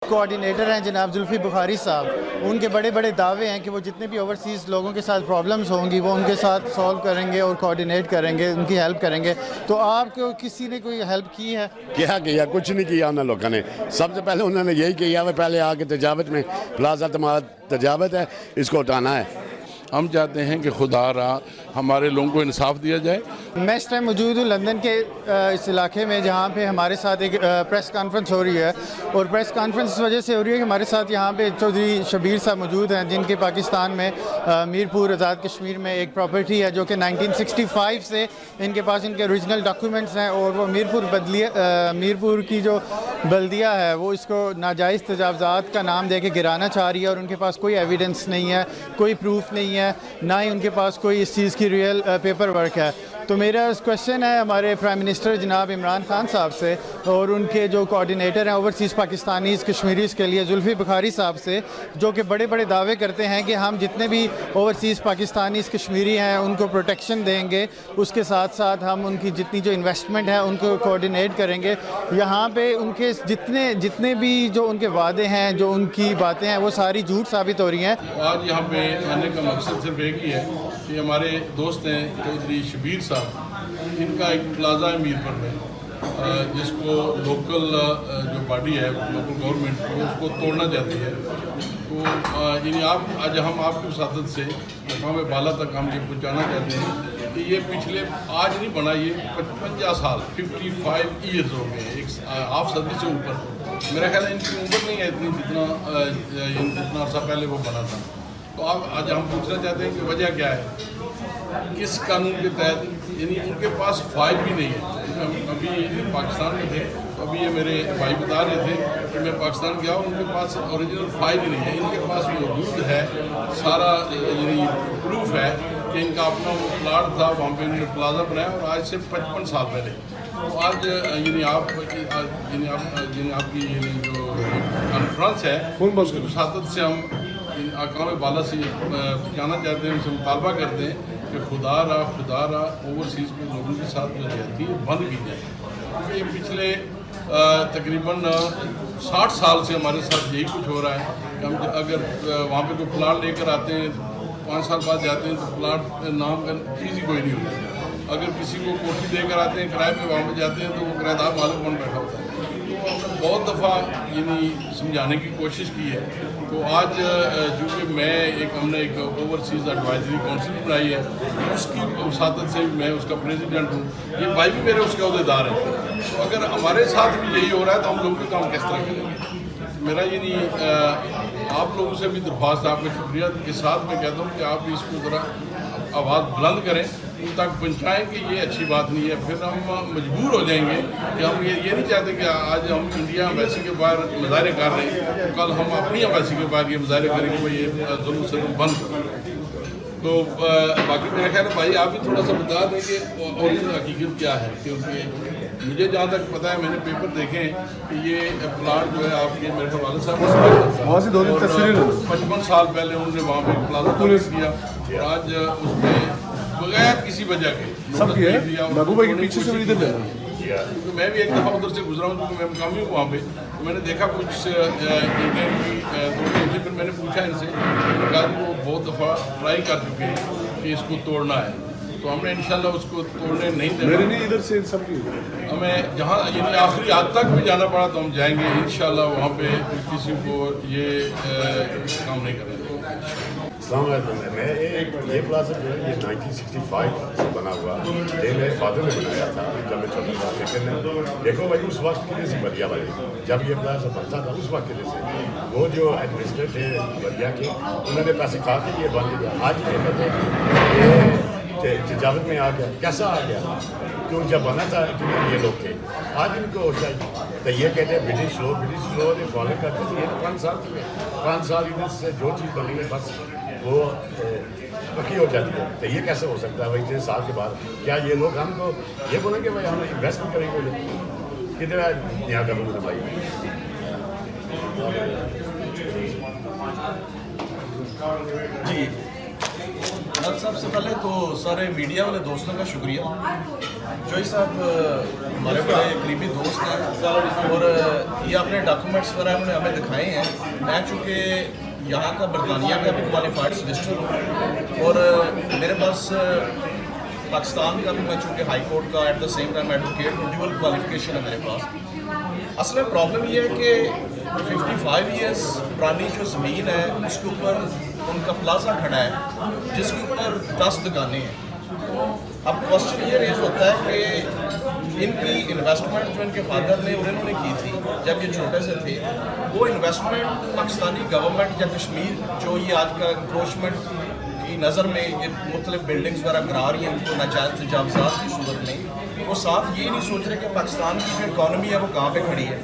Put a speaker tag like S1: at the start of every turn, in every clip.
S1: Coordinator ہیں جناب زلفی بخاری صاحب، ان کے بڑے بڑے دعوے ہیں کہ وہ جتنے بھی اوورسیز لوگوں کے ساتھ پرابلمز ہوں گی وہ ان کے ساتھ سولو کریں گے اور کوآرڈینیٹ کریں گے، ان کی ہیلپ کریں گے. تو آپ کو کسی نے کوئی ہیلپ کی ہے؟
S2: کیا کچھ نہیں کیا انہوں لوگوں نے. سب سے پہلے انہوں نے یہی کیا ہے، پہلے آ کے تجاوت میں پلازا تجاوت ہے، اس کو ہٹانا ہے.
S3: ہم چاہتے ہیں کہ خدا را ہمارے لوگوں کو انصاف دیا جائے.
S1: میں اس ٹائم موجود ہوں لندن کے اس علاقے میں جہاں پہ ہمارے ساتھ ایک پریس کانفرنس ہو رہی ہے، اور پریس کانفرنس اس وجہ سے ہو رہی ہے کہ ہمارے ساتھ یہاں پہ چودھری شبیر صاحب موجود ہیں، جن کے پاکستان میں میرپور آزاد کشمیر میں ایک پراپرٹی ہے جو کہ 1965 سے ان کے پاس ان کے اوریجنل ڈاکیومنٹس ہیں، اور وہ میرپور کی جو بلدیہ ہے وہ اس کو ناجائز تجاوزات کا نام دے کے گرانا چاہ رہی ہے، اور ان کے پاس کوئی ایویڈنس نہیں ہے، کوئی پروف نہیں ہے، نہ ہی ان کے پاس کوئی اس چیز کی ریئل پیپر ورک ہے. تو میرا کویشچن ہے ہمارے پرائم منسٹر جناب عمران خان صاحب سے، اور ان کے جو کوآرڈینیٹر ہیں اوورسیز پاکستانیز کشمیریز کے لیے زلفی بخاری صاحب سے، جو کہ بڑے بڑے دعوے کرتے ہیں کہ ہم جتنے بھی اوورسیز پاکستانیز کشمیری ہیں ان کو پروٹیکشن دیں گے، اس کے ساتھ ساتھ ہم ان کی جتنی جو انویسٹمنٹ ہے ان کو کوآرڈینیٹ کریں گے. یہاں پہ ان کے جتنے بھی جو ان کے وعدے ہیں، جو ان کی باتیں ہیں، وہ ساری جھوٹ ثابت ہو رہی ہیں.
S3: آج یہاں پہ آنے کا مقصد صرف ایک ہی ہے کہ ہمارے دوست ہیں چودھری شبیر صاحب، ان کا ایک پلازا ہے میرپور میں، جس کو لوکل جو باڈی ہے لوکل گورنمنٹ وہ اس کو توڑنا چاہتی ہے. تو یعنی آج ہم آپ کی وساطت سے مقام بالا تک ہم یہ پہنچانا چاہتے ہیں کہ یہ پچھلے آج نہیں بنا، یہ 55 سال 55 ایئرز ہو گئے، ایک ہاف صدی سے اوپر. میرا خیال ہے ان کی عمر نہیں ہے اتنی جتنا عرصہ پہلے وہ بنا تھا. تو آج ہم پوچھنا چاہتے ہیں کہ وجہ کیا ہے، کس قانون کے تحت. یعنی ان کے پاس فائل بھی نہیں ہے. ابھی پاکستان میں تھے تو ابھی یہ میرے بھائی بتا رہے تھے کہ میں پاکستان گیا اور ان کے پاس اوریجنل فائل ہی نہیں ہے. ان کے پاس موجود ہے سارا، یعنی پروف ہے کہ ان کا اپنا وہ پلاٹ تھا، وہاں پہ انہوں نے پلازا بنایا، اور آج سے 55 سال پہلے. تو آج یعنی آپ کی جو کانفرنس ہے اس کی وساطت سے ہم اقوام بالا سے جانا چاہتے ہیں، ان سے مطالبہ کرتے ہیں کہ خدا را اوورسیز کے لوگوں کے ساتھ جو زیادتی ہے بند کی جائے. کیونکہ یہ پچھلے تقریباً 60 سال سے ہمارے ساتھ یہی کچھ ہو رہا ہے کہ ہم اگر وہاں پہ کوئی پلاٹ لے کر آتے ہیں 5 سال بعد جاتے ہیں تو پلاٹ نام کا چیز ہی کوئی نہیں ہوتی. اگر کسی کو کوٹھی دے کر آتے ہیں کرائے پہ، وہاں پہ جاتے ہیں تو وہ کرایہ دار مالک بن بیٹھا ہوتا ہے. تو ہم نے بہت دفعہ یعنی سمجھانے کی کوشش کی ہے. تو آج چونکہ ہم نے ایک اوورسیز ایڈوائزری کونسل بنائی ہے، اس کی وساطت سے میں اس کا پریزیڈنٹ ہوں. یہ بھائی بھی میرے اس کے عہدیدار ہیں. تو اگر ہمارے ساتھ بھی یہی ہو رہا ہے تو ہم لوگوں کا کام کس طرح کریں گے. میرا یعنی آپ لوگوں سے بھی درخواست ہے، آپ کا شکریہ کے ساتھ میں کہتا ہوں کہ آپ بھی اس کو ذرا آواز بلند کریں، ان تک پہنچائیں کہ یہ اچھی بات نہیں ہے. پھر ہم مجبور ہو جائیں گے کہ ہم یہ نہیں چاہتے کہ آج ہم انڈیا ایمبیسی کے باہر مظاہرے کر رہے ہیں، کل ہم اپنی ایمبیسی کے باہر یہ مظاہرے کریں گے یہ ظلم ستم بند کریں. تو باقی میرا خیال ہے بھائی آپ بھی تھوڑا سا بتا دیں کہ اوریجنل حقیقت کیا ہے. کیونکہ مجھے جہاں تک پتہ ہے، میں نے پیپر دیکھے ہیں کہ یہ پلاٹ جو ہے آپ کے میرے والد صاحب نے 55 سال پہلے انہوں نے وہاں پہ پلازا تعمیر کیا، اور آج اس میں بغیر کسی وجہ کے کیونکہ میں بھی ایک دفعہ ادھر سے گزرا ہوں، کیونکہ میں مقامی ہوں وہاں پہ. تو میں نے دیکھا کچھ پھر میں نے پوچھا ان سے، کہا کہ وہ بہت دفعہ ٹرائی کر چکے ہیں کہ اس کو توڑنا ہے. تو ہم نے انشاءاللہ اس کو توڑنے نہیں دینا.
S4: ادھر سے سب کی
S3: ہمیں جہاں یعنی آخری حد تک بھی جانا پڑا تو ہم جائیں گے انشاءاللہ. وہاں پہ کسی کو یہ کام نہیں کریں گے.
S2: السلام علیکم. میں یہ پلازا جو ہے یہ 1965 سے بنا ہوا، یہ میرے فادر نے بنایا تھا جب میں چھوٹا تھا. لیکن دیکھو بھائی اس وقت کے لیے سے بلیا بھائی جب یہ پلازا بنتا تھا اس وقت کے لیے سے وہ جو ایڈمنسٹریٹر تھے بلیا کے، انہوں نے پیسے کھا کے یہ بن گیا. آج یہ کہتے ہیں کہ یہ تجاوت میں آ گیا. کیسا آ گیا؟ کیوں جب بنا تھا یہ لوگ تھے. آج ان کو تو یہ کہتے ہیں برٹش لو نے فالو کرتے تھے. یہ 5 سال کی ہے، 5 سال ادھر سے جو چیز بنی ہے بس وہ پکی ہو جاتی ہے. تو یہ کیسے ہو سکتا ہے بھائی 3 سال کے بعد؟ کیا یہ لوگ ہم کو یہ بولیں گے بھائی ہم انویسٹمنٹ کریں گے؟ کتنا نیا کروں گا بھائی.
S5: جی
S4: سب سے پہلے تو سارے میڈیا والے دوستوں کا شکریہ. جوئی صاحب ہمارے بڑے قریبی دوست ہیں اور یہ اپنے ڈاکومنٹس وغیرہ انہوں نے ہمیں دکھائے ہیں. میں چونکہ یہاں کا برطانیہ کا بھی کوالیفائڈ سولسٹر ہوں اور میرے پاس پاکستان کا بھی میں چونکہ ہائی کورٹ کا at the same time advocate ہوں, ڈیول کوالیفیکیشن ہے میرے پاس. اصل میں پرابلم یہ ہے کہ 55 ایئرس پرانی جو زمین ہے اس کے اوپر ان کا پلازا کھڑا ہے جس کے اوپر 10 دکانیں ہیں. اب کوشچن یہ ریز ہوتا ہے کہ ان کی انویسٹمنٹ جو ان کے فادر نے اور انہوں نے کی تھی جب یہ چھوٹے سے تھے, وہ انویسٹمنٹ پاکستانی گورنمنٹ یا کشمیر جو یہ آج کا انکروچمنٹ کی نظر میں یہ مختلف بلڈنگز وغیرہ گرا رہی ہیں ان کو ناجائز تجاوزات کی صورت میں, وہ ساتھ یہ نہیں سوچ رہے کہ پاکستان کی جو اکانومی ہے وہ کہاں پہ کھڑی ہے.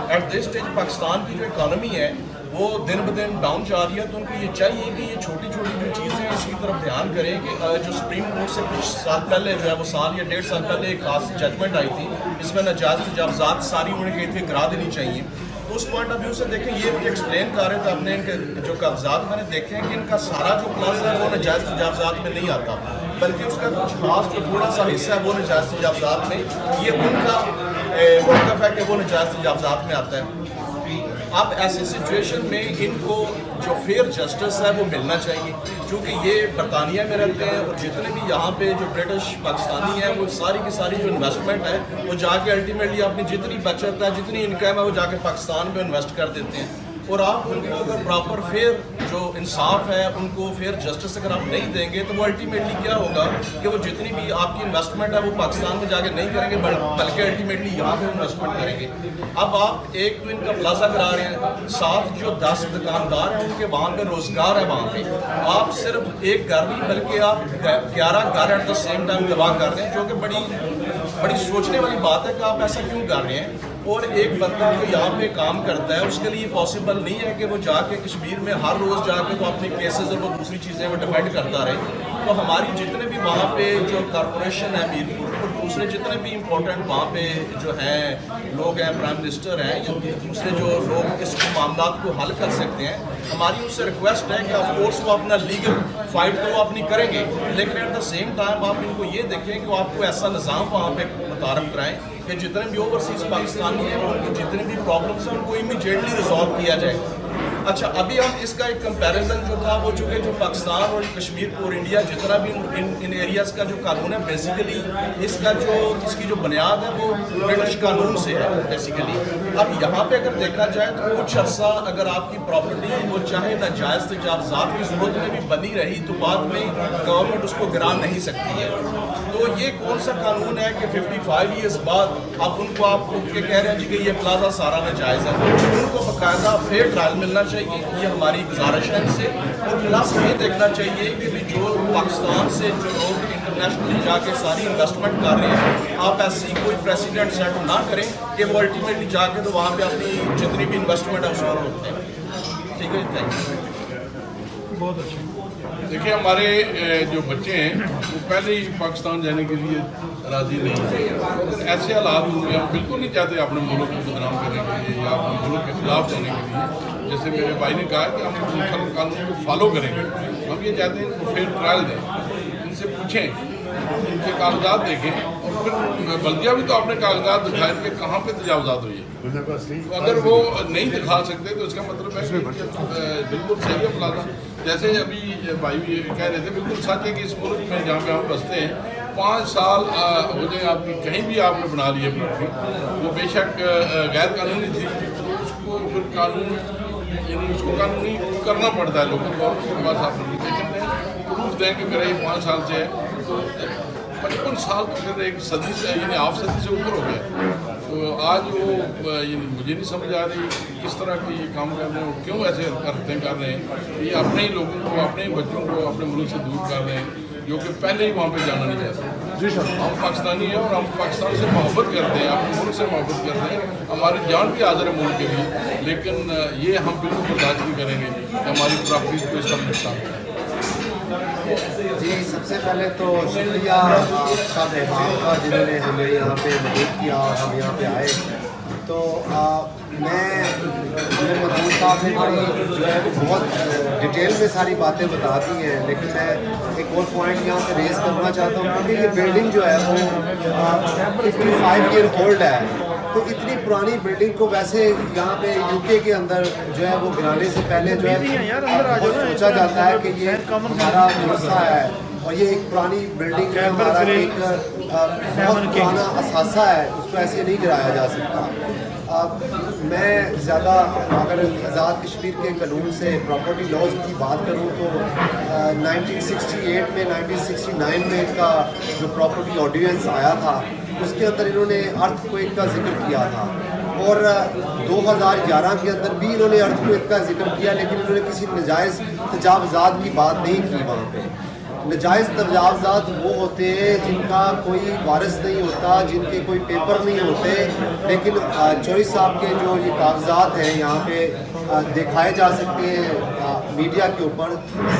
S4: ایٹ دس اسٹیج پاکستان کی جو اکانومی ہے وہ دن بدن ڈاؤن جا رہی ہے. تو ان کو یہ چاہیے کہ یہ چھوٹی چھوٹی جو چیزیں ہیں اس کی طرف دھیان کریں کہ جو سپریم کورٹ سے کچھ سال پہلے جو ہے وہ سال یا 1.5 سال پہلے ایک خاص ججمنٹ آئی تھی اس میں ناجائز تجاوزات ساری انہوں نے کہی تھی گرا دینی چاہیے. تو اس پوائنٹ آف ویو سے دیکھیں یہ بھی ایکسپلین کر رہے تھے اپنے ان کے جو کاغذات میں نے دیکھے ہیں کہ ان کا سارا جو پلازا ہے وہ ناجائز تجاوزات میں نہیں آتا بلکہ اس کا کچھ خاص جو تھوڑا سا حصہ ہے وہ ناجائز تجاوزات میں, یہ ان کا موقف ہے کہ وہ ناجائز تجاوزات میں آتا ہے. اب ایسی سچویشن میں ان کو جو فیئر جسٹس ہے وہ ملنا چاہیے کیونکہ یہ برطانیہ میں رہتے ہیں اور جتنے بھی یہاں پہ جو برٹش پاکستانی ہیں وہ ساری کی ساری جو انویسٹمنٹ ہے وہ جا کے الٹیمیٹلی اپنی جتنی بچت ہے جتنی انکم ہے وہ جا کے پاکستان میں انویسٹ کر دیتے ہیں. اور آپ ان کو اگر پراپر فیئر جو انصاف ہے ان کو فیئر جسٹس اگر آپ نہیں دیں گے تو وہ الٹیمیٹلی کیا ہوگا کہ وہ جتنی بھی آپ کی انویسٹمنٹ ہے وہ پاکستان میں جا کے نہیں کریں گے بلکہ الٹیمیٹلی یہاں پہ انویسٹمنٹ کریں گے. اب آپ ایک تو ان کا پلازا کرا رہے ہیں, ساتھ جو 10 دکاندار ہیں ان کے وہاں پہ روزگار ہے, وہاں پہ آپ صرف ایک گھر نہیں بلکہ آپ 11 گھر ایٹ دا سیم ٹائم تباہ کر رہے ہیں جو کہ بڑی سوچنے والی بات ہے کہ آپ ایسا کیوں کر رہے ہیں. اور ایک بندہ جو یہاں پہ کام کرتا ہے اس کے لیے پاسبل نہیں ہے کہ وہ جا کے کشمیر میں ہر روز جا کے تو اپنے کیسز اور وہ دوسری چیزیں وہ ڈیفینڈ کرتا رہے. تو ہماری جتنے بھی وہاں پہ جو کارپوریشن ہے میرپور اور دوسرے جتنے بھی امپورٹنٹ وہاں پہ جو ہیں لوگ ہیں, پرائم منسٹر ہیں یا دوسرے جو لوگ اس معاملات کو حل کر سکتے ہیں, ہماری ان سے ریکویسٹ ہے کہ آف کورس وہ اپنا لیگل فائٹ تو وہ اپنی کریں گے لیکن ایٹ دا سیم ٹائم آپ ان کو یہ دیکھیں کہ وہ آپ کو ایسا نظام وہاں پہ متعارف کرائیں کہ جتنے بھی اوورسیز پاکستانی ہیں ان کی جتنے بھی پرابلمس ہیں ان کو امیڈیٹلی ریزالو کیا جائے. اچھا ابھی ہم اس کا ایک کمپیریزن جو تھا وہ چونکہ جو پاکستان اور کشمیر اور انڈیا جتنا بھی ان ایریاز کا جو قانون ہے بیسیکلی اس کی جو بنیاد ہے وہ برٹش قانون سے ہے بیسیکلی. اب یہاں پہ اگر دیکھا جائے تو کچھ عرصہ اگر آپ کی پراپرٹی وہ چاہے ناجائز تجاوزات کی صورت میں بھی بنی رہی تو بعد میں گورنمنٹ اس کو گرا نہیں سکتی ہے. تو یہ کون سا قانون ہے کہ 55 ایئرس بعد اب ان کو آپ کہہ رہے ہیں جی کہ یہ پلازا سارا ناجائز ہے. ان کو باقاعدہ فیئر ٹرائل ملنا چاہیے, یہ ہماری گزارش ہے ان سے. اور پلس یہ دیکھنا چاہیے کہ جو پاکستان سے جو لوگ انٹرنیشنلی جا کے ساری انویسٹمنٹ کر رہے ہیں آپ ایسی کوئی پریسیڈنٹ سیٹ نہ کریں کہ وہ الٹیمیٹلی جا کے تو وہاں پہ اپنی جتنی بھی انویسٹمنٹ ہے اس کو روکتے ہیں. ٹھیک ہے, تھینک یو.
S3: بہت اچھا. دیکھیے ہمارے جو بچے ہیں وہ پہلے ہی پاکستان جانے کے لیے راضی نہیں ہیں. ایسے حالات ہوئے ہم بالکل نہیں چاہتے اپنے ملک کو بدنام کرنے کے لیے یا اپنے ملک کے خلاف جانے کے لیے. جیسے میرے بھائی نے کہا کہ ہم قانون کو فالو کریں گے, ہم یہ چاہتے ہیں ان کو فیئر ٹرائل دیں, ان سے پوچھیں, ان کے کاغذات دیکھیں اور پھر بلدیہ بھی تو اپنے کاغذات دکھائیں کہ کہاں پہ تجاوزات ہوئی ہے. اگر وہ نہیں دکھا سکتے تو اس کا مطلب ہے کہ بالکل صحیح ہے پلازا. جیسے ابھی بھائی بھی کہہ رہے تھے بالکل سچ ہے کہ اس ملک میں جہاں پہ ہم بستے ہیں 5 سال ہو جائے آپ کی کہیں بھی آپ نے بنا لی ہے پلاٹفارم, وہ بے شک غیر قانونی تھی اس کو پھر قانون یعنی اس کو قانونی کرنا پڑتا ہے لوگوں کو. اس کے بعد آپ اپلیکیشن دیں, پروف دیں کہ میرا یہ 5 سال سے ہے. تو 55 سال تو پھر ایک صدی سے یعنی ½ صدی سے اوپر ہو گیا. تو آج وہ مجھے نہیں سمجھ آ رہی کس طرح کے یہ کام کر رہے ہیں اور کیوں ایسے حرکتیں کر رہے ہیں. یہ اپنے ہی لوگوں کو اپنے ہی بچوں کو اپنے ملک سے دور کر رہے ہیں جو کہ پہلے ہی وہاں پہ جانا نہیں چاہتے. جی سر, ہم پاکستانی ہیں اور ہم پاکستان سے محبت کرتے ہیں, اپنے ملک سے محبت کرتے ہیں, ہماری جان بھی حاضر ہے ملک کے لیے, لیکن یہ ہم بالکل برداشت نہیں کریں گے کہ ہماری پراپرٹی کو اس کا نقصان ہے.
S5: جی سب سے پہلے تو شکریہ آپ صاحب امام کا جنہوں نے ہمیں یہاں پہ مدد کیا اور ہم یہاں پہ آئے. تو میں موجود صاحب نے بڑی جو ہے وہ بہت ڈیٹیل میں ساری باتیں بتا دی ہیں، لیکن میں ایک اور پوائنٹ یہاں پہ ریز کرنا چاہتا ہوں کیونکہ یہ بلڈنگ جو ہے وہ 55 ایئر اولڈ ہے، تو اتنی پرانی بلڈنگ کو ویسے یہاں پہ یو کے کے اندر جو ہے وہ گرانے سے پہلے جو ہے بہت سوچا جاتا ہے کہ یہ ہمارا ورثہ ہے اور یہ ایک پرانی بلڈنگ ہے، ہمارا ایک بہت پرانا اثاثہ ہے، اس کو ایسے نہیں گرایا جا سکتا۔ میں زیادہ اگر آزاد کشمیر کے قانون سے پراپرٹی لاز کی بات کروں تو 1968 میں 1969 میں ان کا جو پراپرٹی آرڈیننس آیا تھا اس کے اندر انہوں نے ارتھ کویک کا ذکر کیا تھا، اور 2011 کے اندر بھی انہوں نے ارتھ کویک کا ذکر کیا، لیکن انہوں نے کسی نجائز تجاوزات کی بات نہیں کی وہاں پہ۔ نجائز تجاوزات وہ ہوتے ہیں جن کا کوئی وارث نہیں ہوتا، جن کے کوئی پیپر نہیں ہوتے، لیکن چوہری صاحب کے جو یہ کاغذات ہیں یہاں پہ دکھائے جا سکتے ہیں میڈیا کے اوپر،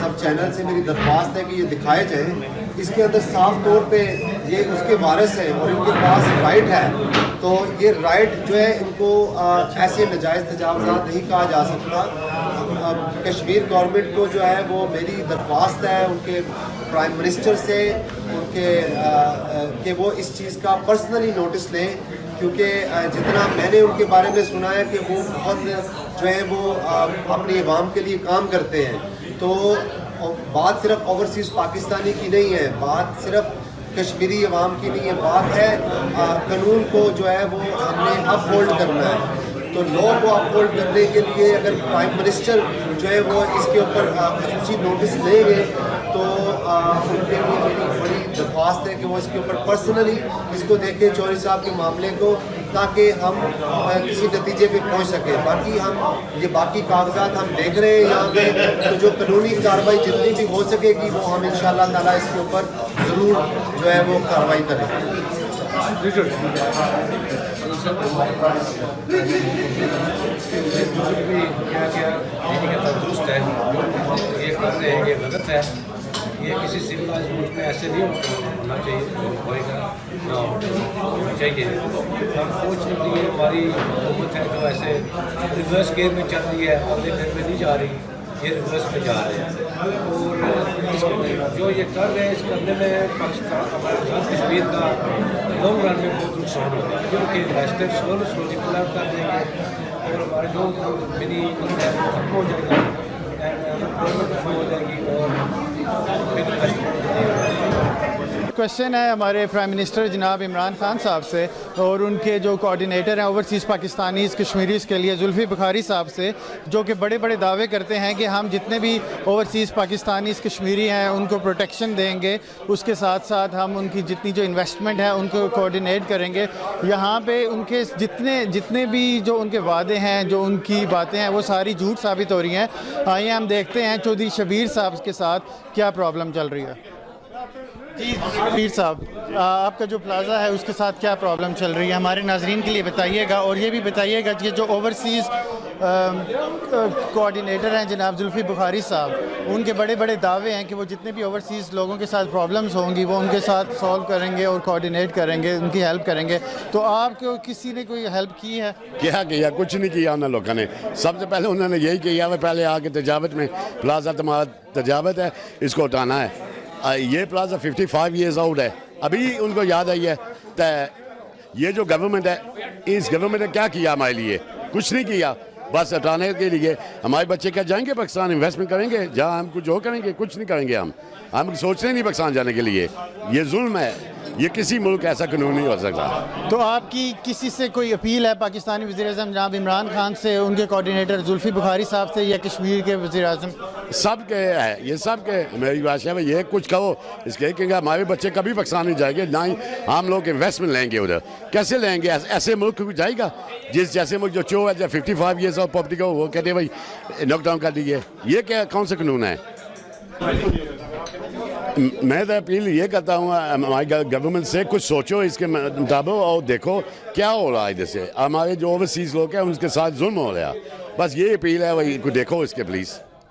S5: سب چینل سے میری درخواست ہے کہ یہ دکھائے جائیں۔ اس کے اندر صاف طور پہ یہ اس کے وارث ہیں اور ان کے پاس رائٹ ہے، تو یہ رائٹ جو ہے ان کو ایسے نجائز تجاوزات نہیں کہا جا سکتا۔ کشمیر گورنمنٹ کو جو ہے وہ میری درخواست ہے ان کے پرائم منسٹر سے ان کے کہ وہ اس چیز کا پرسنلی نوٹس لیں، کیونکہ جتنا میں نے ان کے بارے میں سنا ہے کہ وہ بہت جو ہے وہ اپنی عوام کے لیے کام کرتے ہیں۔ تو بات صرف اوورسیز پاکستانی کی نہیں ہے، بات صرف کشمیری عوام کی نہیں ہے، بات ہے قانون کو جو ہے وہ ہم نے اپ ہولڈ کرنا ہے۔ تو لا کو اپ ہولڈ کرنے کے لیے اگر پرائم منسٹر جو ہے وہ اس کے اوپر خصوصی نوٹس لیں گے تو ان کے لیے میری بڑی درخواست ہے کہ وہ اس کے اوپر پرسنلی اس کو دیکھیں چوہری صاحب کے معاملے کو، تاکہ ہم کسی نتیجے پہ پہنچ سکیں۔ باقی ہم یہ باقی کاغذات ہم دیکھ رہے ہیں یہاں پہ، تو جو قانونی کارروائی جتنی بھی ہو سکے گی وہ ہم انشاءاللہ تعالیٰ اس کے اوپر ضرور جو ہے وہ کارروائی کریں۔
S6: درست ہے جو یہ کر رہے ہیں، یہ غلط ہے، یہ کسی سویلائز ملک میں ایسے نہیں ہونا چاہیے، ہوئے گا نہ ہونا چاہیے۔ انفارچونیٹلی یہ ہماری حکومت ہے جو ایسے ریورس گیئر میں چل رہی ہے، اگلے گیئر میں نہیں جا رہی، یہ ریورس میں جا رہے ہیں، اور اس جو یہ کر رہے ہیں اس کرنے میں پاکستان ہمارے آزاد کشمیر کا لانگ رن میں بہت نقصان ہوگا، کیونکہ انویسٹر سلولی پلان کر دیں گے اور ہمارے جو منی ہے وہ ختم ہو جائے گا، انپلائمنٹ ختم ہو جائے گی اور
S1: کوشچن ہے ہمارے پرائم منسٹر جناب عمران خان صاحب سے اور ان کے جو کوآرڈینیٹر ہیں اوورسیز پاکستانیز کشمیریز کے لیے زلفی بخاری صاحب سے، جو کہ بڑے بڑے دعوے کرتے ہیں کہ ہم جتنے بھی اوورسیز پاکستانیز کشمیری ہیں ان کو پروٹیکشن دیں گے، اس کے ساتھ ساتھ ہم ان کی جتنی جو انویسٹمنٹ ہے ان کو کوآرڈینیٹ کریں گے۔ یہاں پہ ان کے جتنے بھی جو ان کے وعدے ہیں، جو ان کی باتیں ہیں، وہ ساری جھوٹ ثابت ہو رہی ہیں۔ آئیے ہم دیکھتے ہیں چودھری شبیر صاحب کے ساتھ کیا پرابلم چل رہی ہے۔ جی شبیر صاحب، آپ کا جو پلازا ہے اس کے ساتھ کیا پرابلم چل رہی ہے، ہمارے ناظرین کے لیے بتائیے گا، اور یہ بھی بتائیے گا کہ جو اوورسیز کوآرڈینیٹر ہیں جناب زلفی بخاری صاحب، ان کے بڑے بڑے دعوے ہیں کہ وہ جتنے بھی اوورسیز لوگوں کے ساتھ پرابلمز ہوں گی وہ ان کے ساتھ سالو کریں گے اور کوآرڈینیٹ کریں گے، ان کی ہیلپ کریں گے، تو آپ کو کسی نے کوئی ہیلپ کی ہے؟
S2: کیا کچھ نہیں کیا انہوں لوگوں نے۔ سب سے پہلے انہوں نے یہی کیا ہے، پہلے آ کے تجاوت میں پلازا تمہارا تجاوت ہے، اس کو ہٹانا ہے۔ یہ پلازا 55 ایئرز اولڈ ہے، ابھی ان کو یاد آئی ہے۔ تو یہ جو گورنمنٹ ہے، اس گورنمنٹ نے کیا کیا ہمارے لیے؟ کچھ نہیں کیا، بس ہٹانے کے لیے۔ ہمارے بچے کیا جائیں گے پاکستان، انویسٹمنٹ کریں گے جہاں ہم کچھ کریں گے؟ کچھ نہیں کریں گے، ہم سوچتے نہیں پاکستان جانے کے لیے۔ یہ ظلم ہے، یہ کسی ملک ایسا قانون نہیں ہو سکتا۔
S1: تو آپ کی کسی سے کوئی اپیل ہے پاکستانی وزیر اعظم جناب عمران خان سے، ان کے کوآرڈینیٹر زلفی بخاری صاحب سے، یا کشمیر کے وزیر اعظم؟
S2: سب کے ہے، یہ سب کے میری بادشاہ میں یہ کچھ کہو اس کے کہ ہمارے بچے کبھی پاکستان نہیں جائیں گے، نہ ہی ہم لوگ انویسٹمنٹ لیں گے ادھر۔ کیسے لیں گے؟ ایسے ملک کو جائے گا جیسے ملک جو چو ہے 55 ایئرس اور پاپرٹی کو وہ کہتے ہیں بھائی ناک ڈاؤن کر دیجیے، یہ کیا کون سا قانون ہے؟ میں تو اپیل یہ کرتا ہوں ہماری گورنمنٹ سے، کچھ سوچو اس کے مطابق اور دیکھو کیا ہو رہا ہے۔ جیسے ہمارے جو اوورسیز لوگ ہیں ان کے ساتھ ظلم ہو رہا ہے، بس یہ اپیل ہے، وہی کو دیکھو اس کے پلیز۔